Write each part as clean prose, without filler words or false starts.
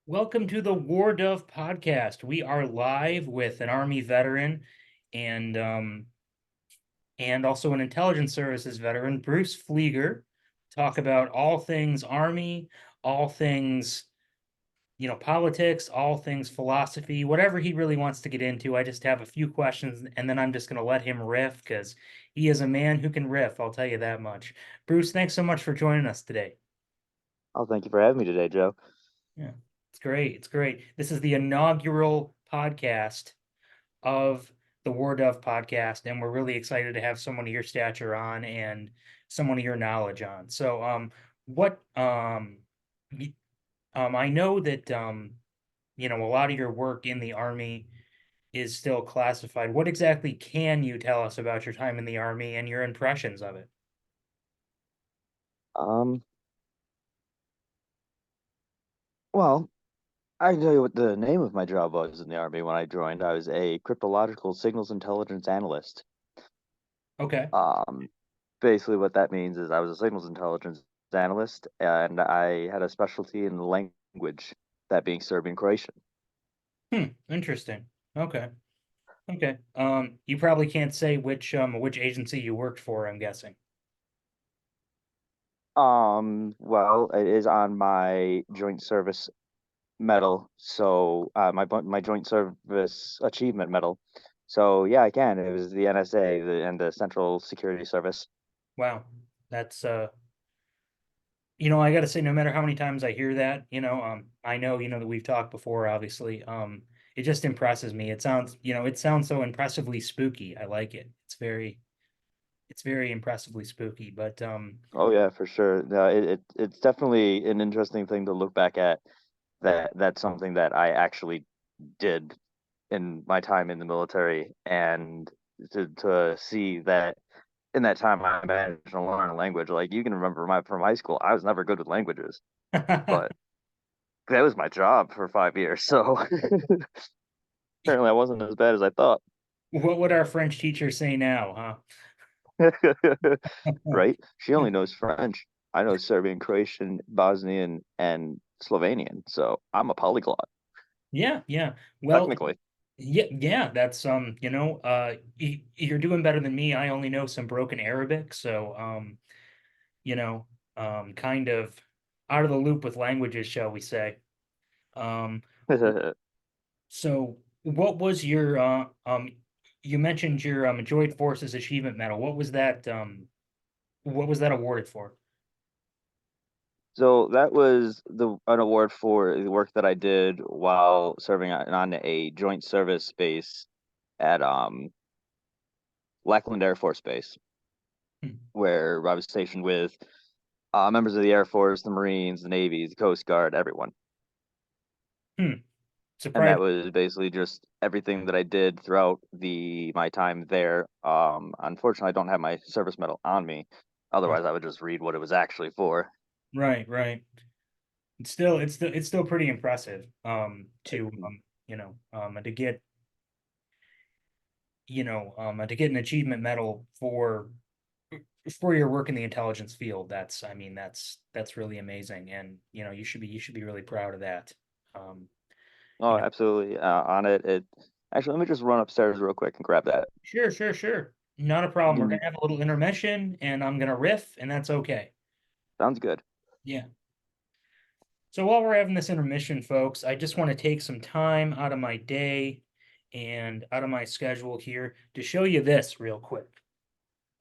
Welcome to the War Dove podcast. We are live with an Army veteran and and also an intelligence services veteran, Bruce Flieger, talk about all things Army, all things, politics, all things philosophy, whatever he really wants to get into. I just have a few questions and then I'm just going to let him riff because he is a man who can riff, I'll tell you that much. Bruce, thanks so much for joining us today. Oh, thank you for having me today, Joe. Yeah, it's great. It's great. This is the inaugural podcast of the War Dove podcast, and we're really excited to have someone of your stature on and someone of your knowledge on. So, what I know that a lot of your work in the Army is still classified. What exactly can you tell us about your time in the Army and your impressions of it? Um, well, I can tell you what the name of my job was in the Army when I joined. I was a cryptological signals intelligence analyst. Okay. Um, Basically what that means is I was a signals intelligence analyst and I had a specialty in language, that being Serbian Croatian. Interesting. Okay. Okay. You probably can't say which agency you worked for, I'm guessing. Well, it is on my joint service medal, so my joint service achievement medal. So yeah, I can. It was the NSA and the Central Security Service. Wow. That's I gotta say, no matter how many times I hear that, I know, that we've talked before, obviously. It just impresses me. It sounds so impressively spooky. I like it. It's very impressively spooky. But Oh yeah, for sure. No, it's definitely an interesting thing to look back at. That's something that I actually did in my time in the military, and to see that in that time I managed to learn a language. Like you can remember my from high school, I was never good with languages, but that was my job for 5 years. So apparently I wasn't as bad as I thought. what would our French teacher say now, huh? Right? She only knows French. I know Serbian, Croatian, Bosnian, and Slovenian. So I'm a polyglot, Yeah, yeah. Well, technically. yeah, yeah, that's you're doing better than me. I only know some broken Arabic, so you know, kind of out of the loop with languages, shall we say. Um, so what was your you mentioned your Enjoyed Forces Achievement Medal. What was that awarded for? So that was the an award for the work that I did while serving on a joint service base at Lackland Air Force Base, Hmm. where I was stationed with members of the Air Force, the Marines, the Navy, the Coast Guard, everyone. Hmm. And Surprise. that was basically just everything that I did throughout my time there. Unfortunately, I don't have my service medal on me. Otherwise, I would just read what it was actually for. Right, right. It's still pretty impressive to get an achievement medal for your work in the intelligence field. That's really amazing, and you should be really proud of that. Um, you Oh, know, absolutely. On it, actually, let me just run upstairs real quick and grab that. sure, sure, sure, not a problem. Give We're me, gonna have a little intermission, and I'm gonna riff, and that's okay. sounds good. Yeah. So while we're having this intermission, folks, I just want to take some time out of my day and out of my schedule here to show you this real quick.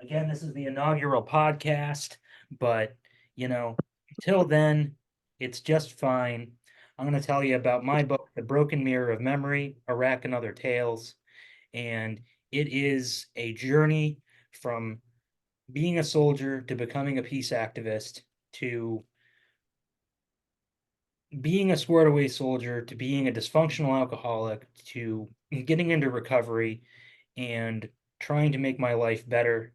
Again, this is the inaugural podcast, but you know, until then, it's just fine. I'm going to tell you about my book, The Broken Mirror of Memory, Iraq and Other Tales. And it is a journey from being a soldier to becoming a peace activist to being a squared away soldier to being a dysfunctional alcoholic to getting into recovery and trying to make my life better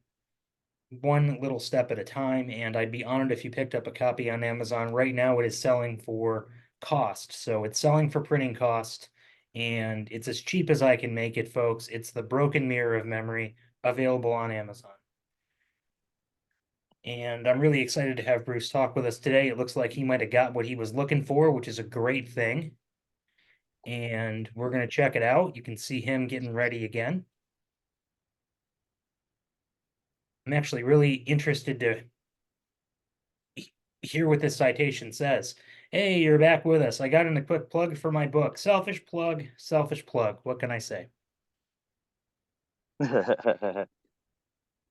one little step at a time. And I'd be honored if you picked up a copy on Amazon. Right now, it is selling for cost. So it's selling for printing cost, and it's as cheap as I can make it, folks. It's The Broken Mirror of Memory, available on Amazon. And I'm really excited to have Bruce talk with us today. It looks like he might have got what he was looking for, which is a great thing. And we're going to check it out. You can see him getting ready again. I'm actually really interested to hear what this citation says. Hey, you're back with us. I got in a quick plug for my book. Selfish plug, selfish plug. What can I say?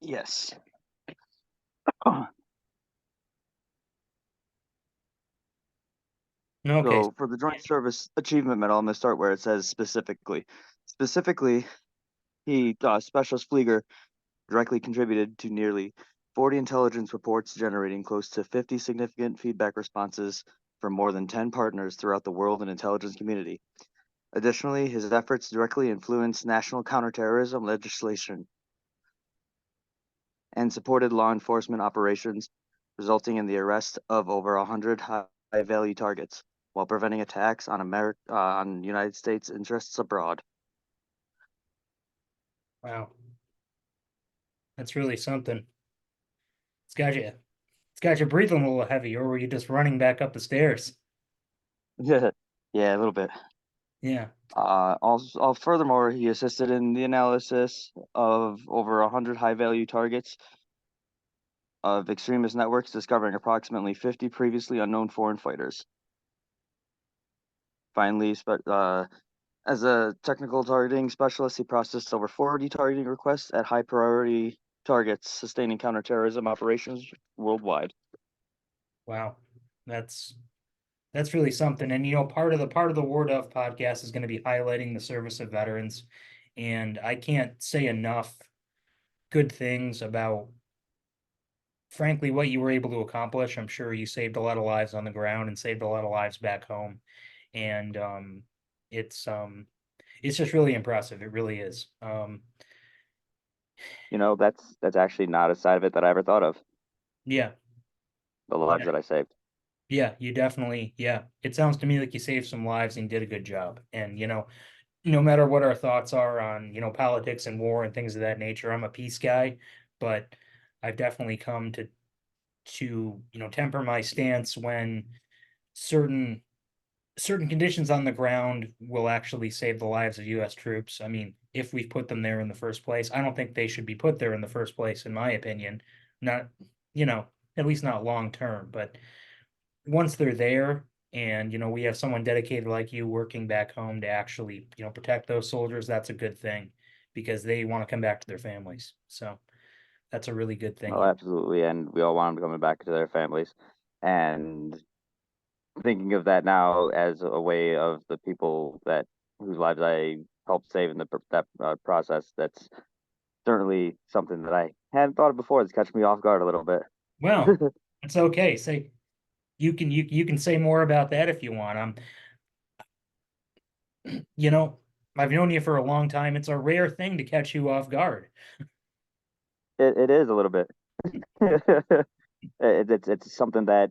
Yes. Okay. So for the Joint Service Achievement Medal, I'm going to start where it says specifically. Specifically, Specialist Flieger, directly contributed to nearly 40 intelligence reports, generating close to 50 significant feedback responses from more than 10 partners throughout the world and intelligence community. Additionally, his efforts directly influenced national counterterrorism legislation and supported law enforcement operations, resulting in the arrest of over 100 high-value targets, while preventing attacks on United States interests abroad. Wow. That's really something. It's got you breathing a little heavy, or were you just running back up the stairs? Yeah, a little bit. Yeah. Furthermore, he assisted in the analysis of over 100 high-value targets of extremist networks, discovering approximately 50 previously unknown foreign fighters. Finally, as a technical targeting specialist, he processed over 40 targeting requests at high priority targets, sustaining counterterrorism operations worldwide. Wow. That's that's really something. And part of the War Dove podcast is going to be highlighting the service of veterans. And I can't say enough good things about, frankly, what you were able to accomplish. I'm sure you saved a lot of lives on the ground and saved a lot of lives back home. And it's it's just really impressive. It really is. That's actually not a side of it that I ever thought of. Yeah. The lives Yeah. that I saved. Yeah, you definitely, yeah. It sounds to me like you saved some lives and did a good job. And, no matter what our thoughts are on, politics and war and things of that nature, I'm a peace guy, but I've definitely come to, temper my stance when certain certain conditions on the ground will actually save the lives of US troops. I mean, if we've put them there in the first place, I don't think they should be put there in the first place, in my opinion. Not, you know, at least not long term, but once they're there and we have someone dedicated like you working back home to actually protect those soldiers, that's a good thing because they want to come back to their families, so that's a really good thing Oh, here. absolutely. And we all want them coming back to their families. And thinking of that now as a way of the people that whose lives I helped save in that process, that's certainly something that I hadn't thought of before. It's catching me off guard a little bit. Well, it's okay. Say you can say more about that if you want. You know I've known you for a long time. It's a rare thing to catch you off guard. It is a little bit. It's something that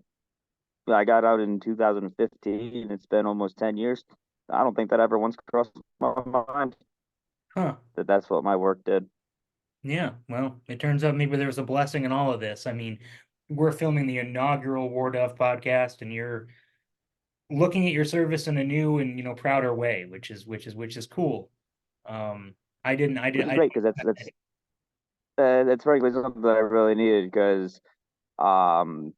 I got out in 2015. It's been almost 10 years. I don't think that ever once crossed my mind Huh. that that's what my work did. Yeah, well, it turns out maybe there's a blessing in all of this. I mean, we're filming the inaugural War Dove podcast, and you're looking at your service in a new and prouder way, which is cool. Um, I didn't, I did, Which is I great because that's frankly something that I really needed because um,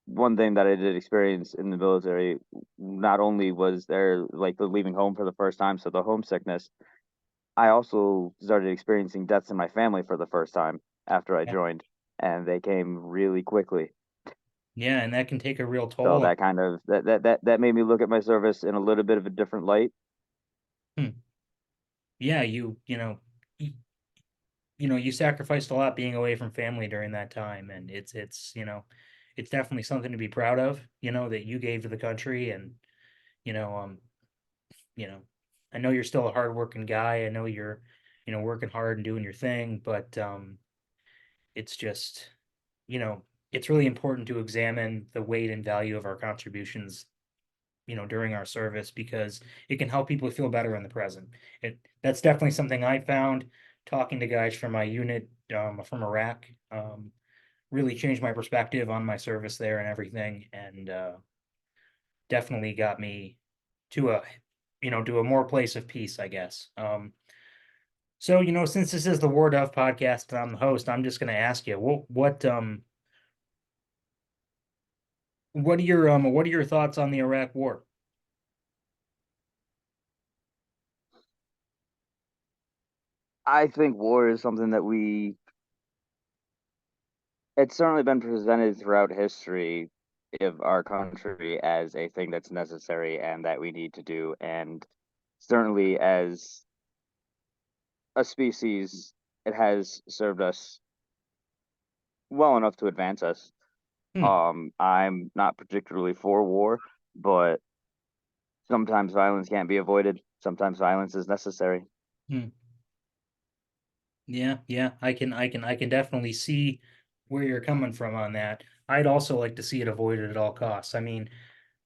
one thing that I did experience in the military, not only was there like the leaving home for the first time, so the homesickness, I also started experiencing deaths in my family for the first time after I joined, and they came really quickly. yeah, and that can take a real So toll. that kind of that made me look at my service in a little bit of a different light. Hmm. Yeah, you sacrificed a lot being away from family during that time, and it's definitely something to be proud of. That you gave to the country, and you know, um, you know, I know you're still a hardworking guy. I know you're, working hard and doing your thing, but it's just, you know, it's really important to examine the weight and value of our contributions, during our service because it can help people feel better in the present. That's definitely something I found talking to guys from my unit from Iraq. really changed my perspective on my service there and everything, and definitely got me to a to a more place of peace, I guess. So since this is the Word of podcast and I'm the host, I'm just going to ask you what are your thoughts on the Iraq War? I think war is something that it's certainly been presented throughout history of our country as a thing that's necessary and that we need to do. And certainly as a species, it has served us well enough to advance us. Hmm. I'm not particularly for war, but sometimes violence can't be avoided. Sometimes violence is necessary. Hmm. Yeah, yeah, I can definitely see where you're coming from on that. I'd also like to see it avoided at all costs. I mean,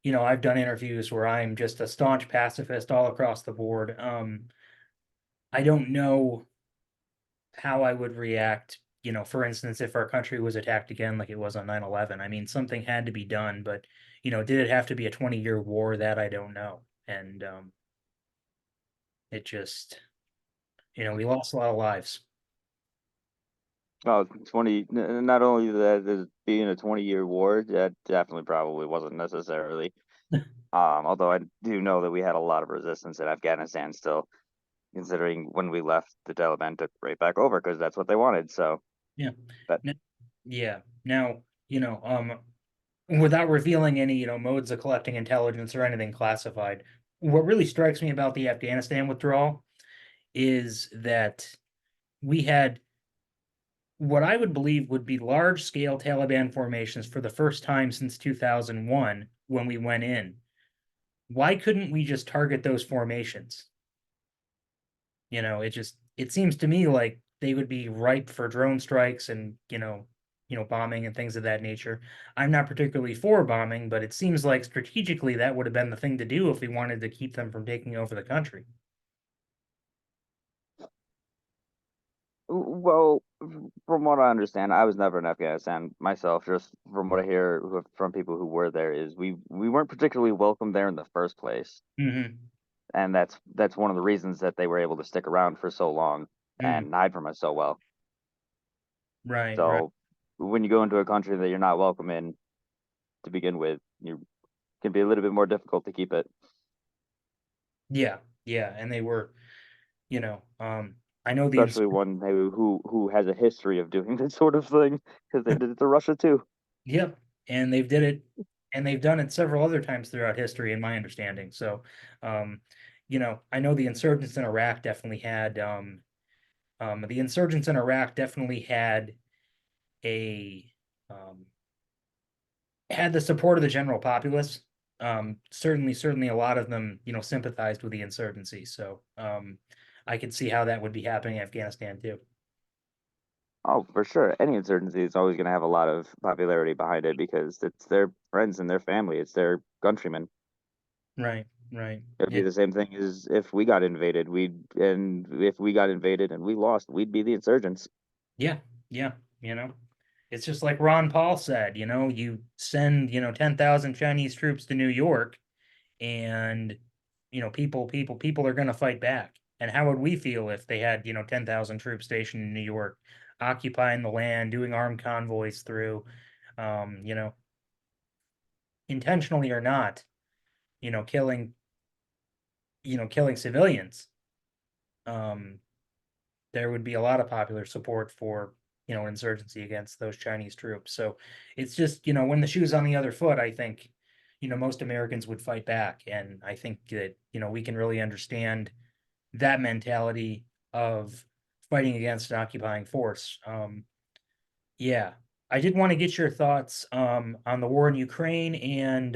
I've done interviews where I'm just a staunch pacifist all across the board. I don't know how I would react, for instance, if our country was attacked again like it was on 9/11. I mean, something had to be done, but did it have to be a 20-year war? That I don't know. And it just, we lost a lot of lives. Oh, 20, not only that, as being a 20-year war, that definitely probably wasn't necessarily. Although I do know that we had a lot of resistance in Afghanistan still, considering when we left, the Taliban took right back over because that's what they wanted. So, Yeah. but Yeah. Now, without revealing any, modes of collecting intelligence or anything classified, what really strikes me about the Afghanistan withdrawal is that we had what I would believe would be large scale Taliban formations for the first time since 2001 when we went in. Why couldn't we just target those formations? It seems to me like they would be ripe for drone strikes and, bombing and things of that nature. I'm not particularly for bombing, but it seems like strategically that would have been the thing to do if we wanted to keep them from taking over the country. well, from what I understand, I was never in Afghanistan myself. Just from what I hear from people who were there, is we weren't particularly welcome there in the first place, Hmm. and that's one of the reasons that they were able to stick around for so long Hmm. and hide from us so well. Right, right. So, when you go into a country that you're not welcome in to begin with, you can be a little bit more difficult to keep it, Yeah, yeah. And they were, you know, um, I know the especially one who has a history of doing this sort of thing because they did it to Russia too. yep, and they've did it, and they've done it several other times throughout history, in my understanding. So, um, I know the insurgents in Iraq definitely had the insurgents in Iraq definitely a um, had the support of the general populace. Certainly, a lot of them, sympathized with the insurgency. So, I could see how that would be happening in Afghanistan too. Oh, for sure. Any insurgency is always going to have a lot of popularity behind it because it's their friends and their family, it's their countrymen. Right, right. It'd be Yeah, the same thing as if we got invaded. And if we got invaded and we lost, we'd be the insurgents. yeah, yeah. It's just like Ron Paul said, you send, 10,000 Chinese troops to New York and, people are going to fight back. And how would we feel if they had, 10,000 troops stationed in New York, occupying the land, doing armed convoys through, um, you know, intentionally or not, you know, killing, killing civilians? Um, there would be a lot of popular support for insurgency against those Chinese troops. So it's just when the shoe's on the other foot, I think most Americans would fight back, and I think that we can really understand that mentality of fighting against an occupying force. Yeah, I did want to get your thoughts on the war in Ukraine and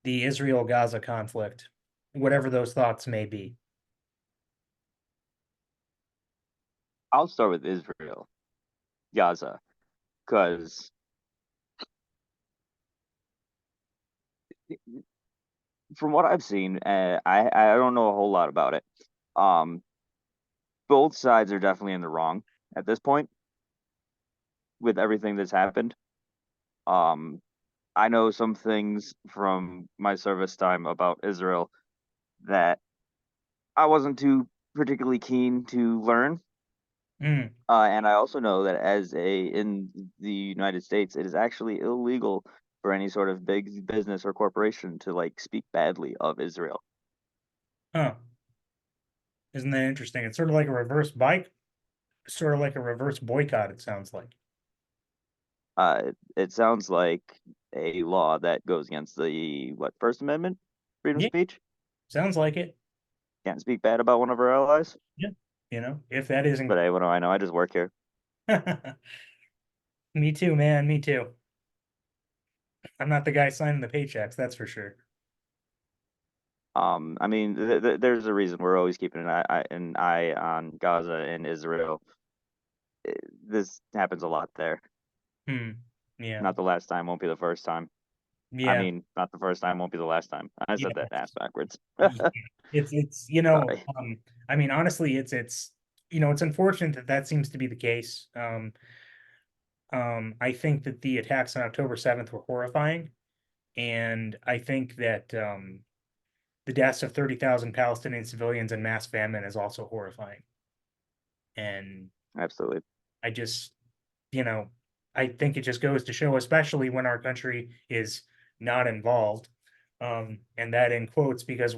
the Israel-Gaza conflict, whatever those thoughts may be. I'll start with Israel, Gaza, because from what I've seen, I don't know a whole lot about it. Um, both sides are definitely in the wrong at this point. with everything that's happened. Um, I know some things from my service time about Israel that I wasn't too particularly keen to learn. Mm, And I also know that in the United States, it is actually illegal for any sort of big business or corporation to like speak badly of Israel. huh. Isn't that interesting? It's sort of like a reverse bike, sort of like a reverse boycott, it sounds like. It sounds like a law that goes against the what First Amendment, freedom of Yeah, speech. sounds like it. Can't speak bad about one of our allies. Yeah. If that isn't But hey, what do I know? I just work here. me too, man, me too. I'm not the guy signing the paychecks, that's for sure. I mean, there's a reason we're always keeping an eye on Gaza and Israel. This happens a lot there. Hmm. Yeah. Not the last time, won't be the first time. I Yeah. mean, not the first time, won't be the last time. I said Yeah. that ass backwards. Yeah. It's Sorry. I mean, honestly, it's it's unfortunate that that seems to be the case. I think that the attacks on October 7th were horrifying, and I think that the deaths of 30,000 Palestinian civilians in mass famine is also horrifying. And Absolutely. I just, you know, I think it just goes to show, especially when our country is not involved, and that in quotes because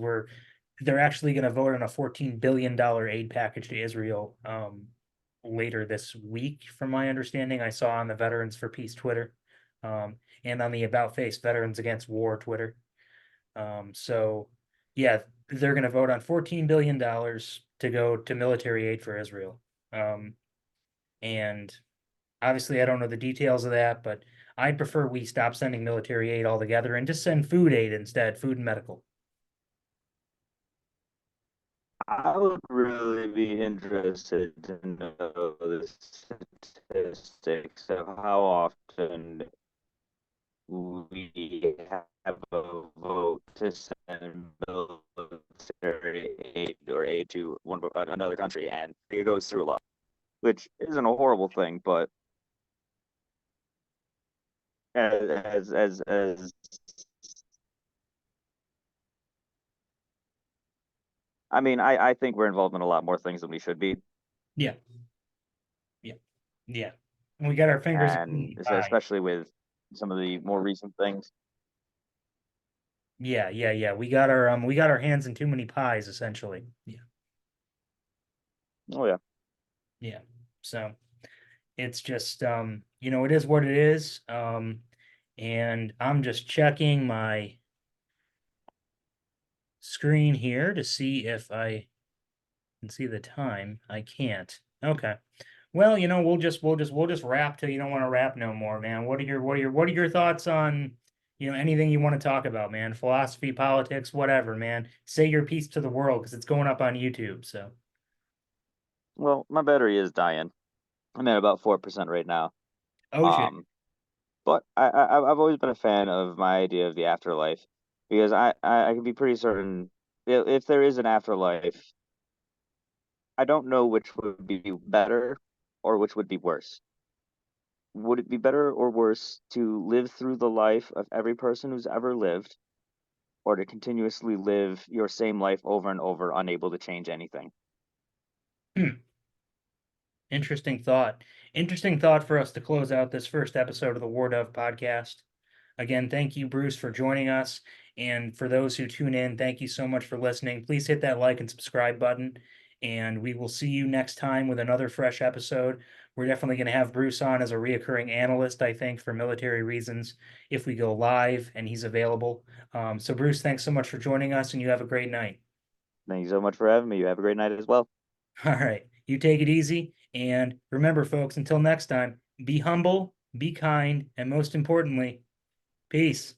they're actually going to vote on a $14 billion aid package to Israel later this week, from my understanding. I saw on the Veterans for Peace Twitter, and on the About Face Veterans Against War Twitter. So yeah, they're going to vote on $14 billion to go to military aid for Israel. Um, and obviously, I don't know the details of that, but I'd prefer we stop sending military aid altogether and just send food aid instead, food and medical. I would really be interested to know the statistics of how often we have a vote to send military aid or aid to another country, and it goes through a lot, which isn't a horrible thing, but as I mean, I think we're involved in a lot more things than we should be, Yeah, yeah, yeah. And we got our fingers in too and many pies. especially with some of the more recent things. Yeah, yeah, yeah. We got our hands in too many pies, essentially. Yeah, Oh yeah, yeah. So it's just it is what it is. And I'm just checking my screen here to see if I can see the time. I can't. Okay. Well, we'll just wrap till you don't want to wrap no more, man. What are your thoughts on, anything you want to talk about, man? Philosophy, politics, whatever, man. Say your piece to the world because it's going up on YouTube. So, well, my battery is dying. I'm at about 4% right now. oh shit. Um, but I've always been a fan of my idea of the afterlife because I can be pretty certain if there is an afterlife, I don't know which would be better or which would be worse. Would it be better or worse to live through the life of every person who's ever lived, or to continuously live your same life over and over, unable to change anything? Hmm. Interesting thought. Interesting thought for us to close out this first episode of the War Dove podcast. Again, thank you, Bruce, for joining us. And for those who tune in, thank you so much for listening. Please hit that like and subscribe button. And we will see you next time with another fresh episode. We're definitely going to have Bruce on as a reoccurring analyst, I think, for military reasons, if we go live and he's available. So, Bruce, thanks so much for joining us, and you have a great night. Thank you so much for having me. You have a great night as well. All right. You take it easy. And remember, folks, until next time, be humble, be kind, and most importantly, peace.